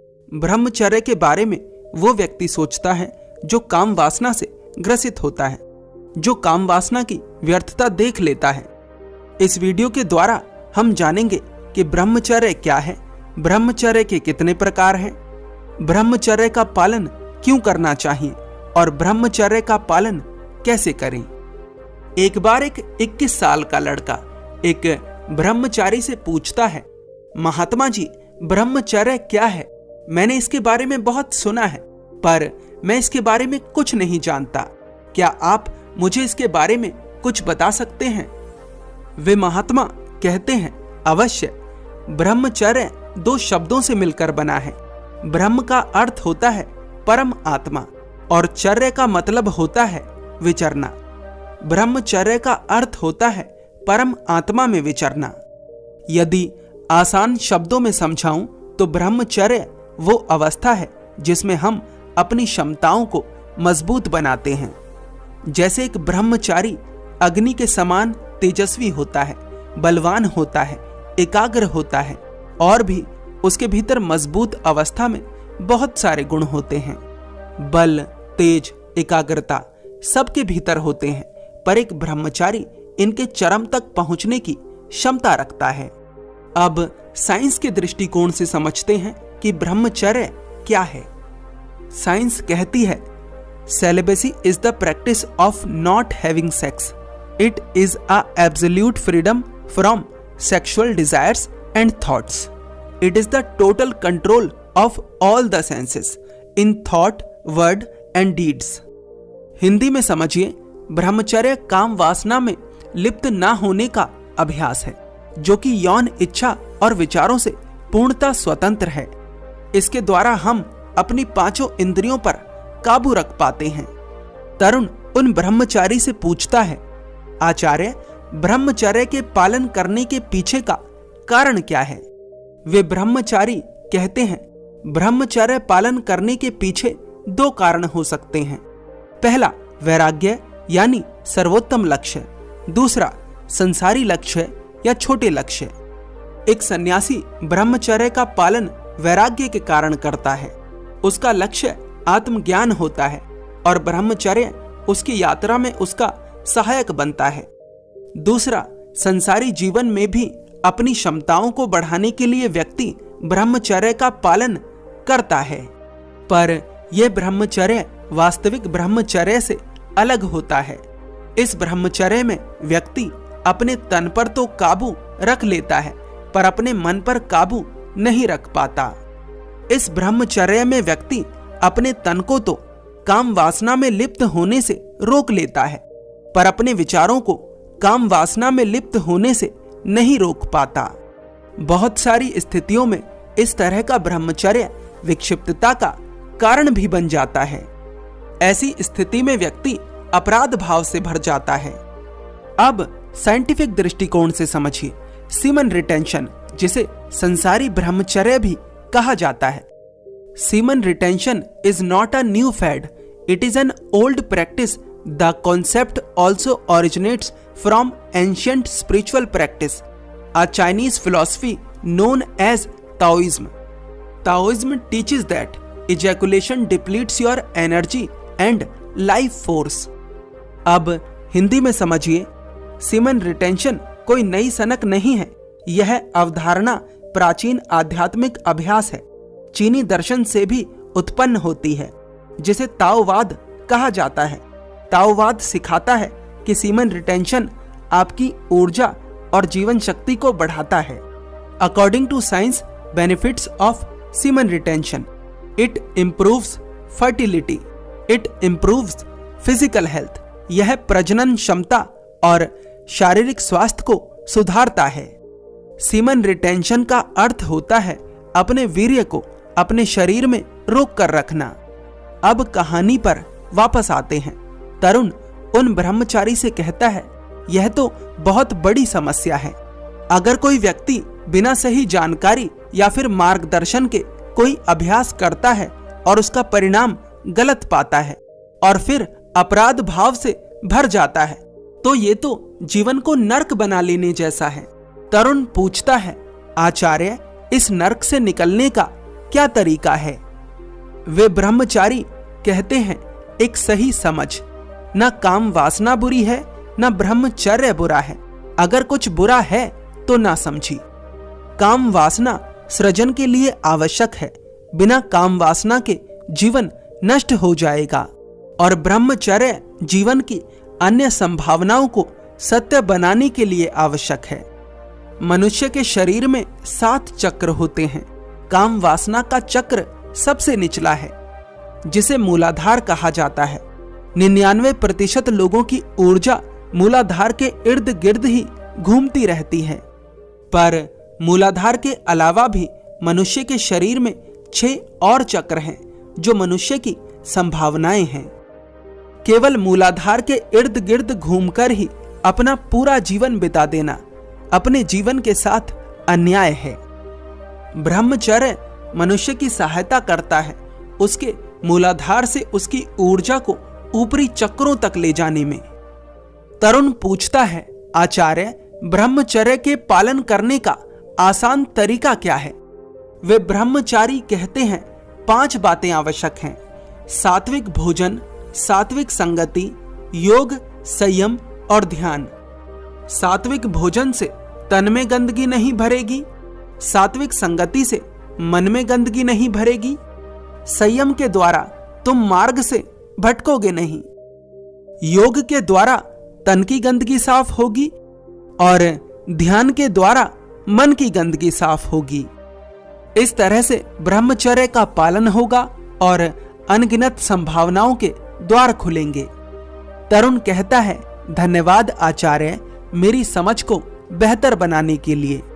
ब्रह्मचर्य के बारे में वो व्यक्ति सोचता है जो काम वासना से ग्रसित होता है, जो काम वासना की व्यर्थता देख लेता है। इस वीडियो के द्वारा हम जानेंगे कि ब्रह्मचर्य क्या है, ब्रह्मचर्य के कितने प्रकार हैं, ब्रह्मचर्य का पालन क्यों करना चाहिए और ब्रह्मचर्य का पालन कैसे करें। एक बार एक 21 साल का लड़का एक ब्रह्मचारी से पूछता है, महात्मा जी, ब्रह्मचर्य क्या है? मैंने इसके बारे में बहुत सुना है, पर मैं इसके बारे में कुछ नहीं जानता। क्या आप मुझे इसके बारे में कुछ बता सकते हैं? वे महात्मा कहते हैं, अवश्य। ब्रह्मचर्य 2 शब्दों से मिलकर बना है। ब्रह्म का अर्थ होता है परम आत्मा और चर्य का मतलब होता है विचरना। ब्रह्मचर्य का अर्थ होता है परम आत्मा में विचरना। यदि आसान शब्दों में समझाऊं तो ब्रह्मचर्य वो अवस्था है जिसमें हम अपनी क्षमताओं को मजबूत बनाते हैं। जैसे एक ब्रह्मचारी अग्नि के समान तेजस्वी होता है, बलवान होता है, एकाग्र होता है और भी उसके भीतर मजबूत अवस्था में बहुत सारे गुण होते हैं। बल, तेज, एकाग्रता सबके भीतर होते हैं, पर एक ब्रह्मचारी इनके चरम तक पहुंचने की क्षमता रखता है। अब साइंस के दृष्टिकोण से समझते हैं कि ब्रह्मचर्य क्या है। साइंस कहती है, celibacy is the practice of not having sex. It is a absolute freedom from sexual desires and thoughts. It is the total control of all the senses in thought, word and deeds. Hindi में समझिए, ब्रह्मचर्य काम वासना में लिप्त ना होने का अभ्यास है, जो कि यौन इच्छा और विचारों से पूर्णतः स्वतंत्र है। इसके द्वारा हम अपनी 5 इंद्रियों पर काबू रख पाते हैं। तरुण उन ब्रह्मचारी से पूछता है, आचार्य, ब्रह्मचर्य के पालन करने के पीछे का कारण क्या है? वे ब्रह्मचारी कहते हैं, ब्रह्मचर्य पालन करने के पीछे 2 कारण हो सकते हैं। पहला, वैराग्य यानी सर्वोत्तम लक्ष्य। दूसरा, संसारी लक्ष्य या छोटे लक्ष्य। एक सन्यासी ब्रह्मचर्य का पालन वैराग्य के कारण करता है। उसका लक्ष्य आत्मज्ञान होता है और ब्रह्मचर्य उसकी यात्रा में उसका सहायक बनता है। दूसरा, संसारी जीवन में भी अपनी क्षमताओं को बढ़ाने के लिए व्यक्ति ब्रह्मचर्य का पालन करता है, पर यह ब्रह्मचर्य वास्तविक ब्रह्मचर्य से अलग होता है। इस ब्रह्मचर्य में व्यक्ति अपने तन पर तो काबू रख लेता है, पर अपने मन पर काबू नहीं रख पाता। इस ब्रह्मचर्य में व्यक्ति अपने तन को तो काम वासना में लिप्त होने से रोक लेता है, पर अपने विचारों को काम वासना में लिप्त होने से नहीं रोक पाता। बहुत सारी स्थितियों में इस तरह का ब्रह्मचर्य विक्षिप्तता का कारण भी बन जाता है। ऐसी स्थिति में व्यक्ति अपराध भाव से भर जाता है। अब साइंटिफिक दृष्टिकोण से समझिए, सीमन रिटेंशन, जिसे संसारी ब्रह्मचर्य भी कहा जाता है। Semen retention is not a new fad, it is an old practice. The concept also originates from ancient spiritual practice, a Chinese philosophy known as Taoism. Taoism teaches that ejaculation depletes your energy and life force। अब हिंदी में समझिए, semen retention कोई नई सनक नहीं है। यह अवधारणा प्राचीन आध्यात्मिक अभ्यास है, चीनी दर्शन से भी उत्पन्न होती है, जिसे ताओवाद कहा जाता है। ताओवाद सिखाता है कि सीमन रिटेंशन आपकी ऊर्जा और जीवन शक्ति को बढ़ाता है। According to science, benefits of semen retention: it improves fertility, it improves physical health. यह प्रजनन क्षमता और शारीरिक स्वास्थ्य को सुधारता है। सीमन रिटेंशन का अर्थ होता है अपने वीर्य को अपने शरीर में रोक कर रखना। अब कहानी पर वापस आते हैं। तरुण उन ब्रह्मचारी से कहता है, यह तो बहुत बड़ी समस्या है। अगर कोई व्यक्ति बिना सही जानकारी या फिर मार्गदर्शन के कोई अभ्यास करता है और उसका परिणाम गलत पाता है और फिर अपराध भाव से भर जाता है, तो ये तो जीवन को नर्क बना लेने जैसा है। तरुण पूछता है, आचार्य, इस नर्क से निकलने का क्या तरीका है? वे ब्रह्मचारी कहते हैं, एक सही समझ। न काम वासना बुरी है, न ब्रह्मचर्य बुरा है। अगर कुछ बुरा है तो ना समझी। काम वासना सृजन के लिए आवश्यक है। बिना काम वासना के जीवन नष्ट हो जाएगा और ब्रह्मचर्य जीवन की अन्य संभावनाओं को सत्य बनाने के लिए आवश्यक है। मनुष्य के शरीर में 7 चक्र होते हैं। काम वासना का चक्र सबसे निचला है, जिसे मूलाधार कहा जाता है। 99% लोगों की ऊर्जा मूलाधार के इर्द गिर्द ही घूमती रहती है। पर मूलाधार के अलावा भी मनुष्य के शरीर में 6 और चक्र हैं, जो मनुष्य की संभावनाएं हैं। केवल मूलाधार के इर्द गिर्द घूमकर ही अपना पूरा जीवन बिता देना अपने जीवन के साथ अन्याय है। ब्रह्मचर्य मनुष्य की सहायता करता है उसके मूलाधार से उसकी ऊर्जा को ऊपरी चक्रों तक ले जाने में। तरुण पूछता है, आचार्य, ब्रह्मचर्य के पालन करने का आसान तरीका क्या है? वे ब्रह्मचारी कहते हैं, 5 बातें आवश्यक हैं। सात्विक भोजन, सात्विक संगति, योग, संयम और ध्यान। सात्विक भोजन से तन में गंदगी नहीं भरेगी। सात्विक संगति से मन में गंदगी नहीं भरेगी। संयम के द्वारा तुम मार्ग से भटकोगे नहीं। योग के द्वारा तन की गंदगी साफ होगी और ध्यान के द्वारा मन की गंदगी साफ होगी। इस तरह से ब्रह्मचर्य का पालन होगा और अनगिनत संभावनाओं के द्वार खुलेंगे। तरुण कहता है, धन्यवाद आचार्य, मेरी समझ को बेहतर बनाने के लिए।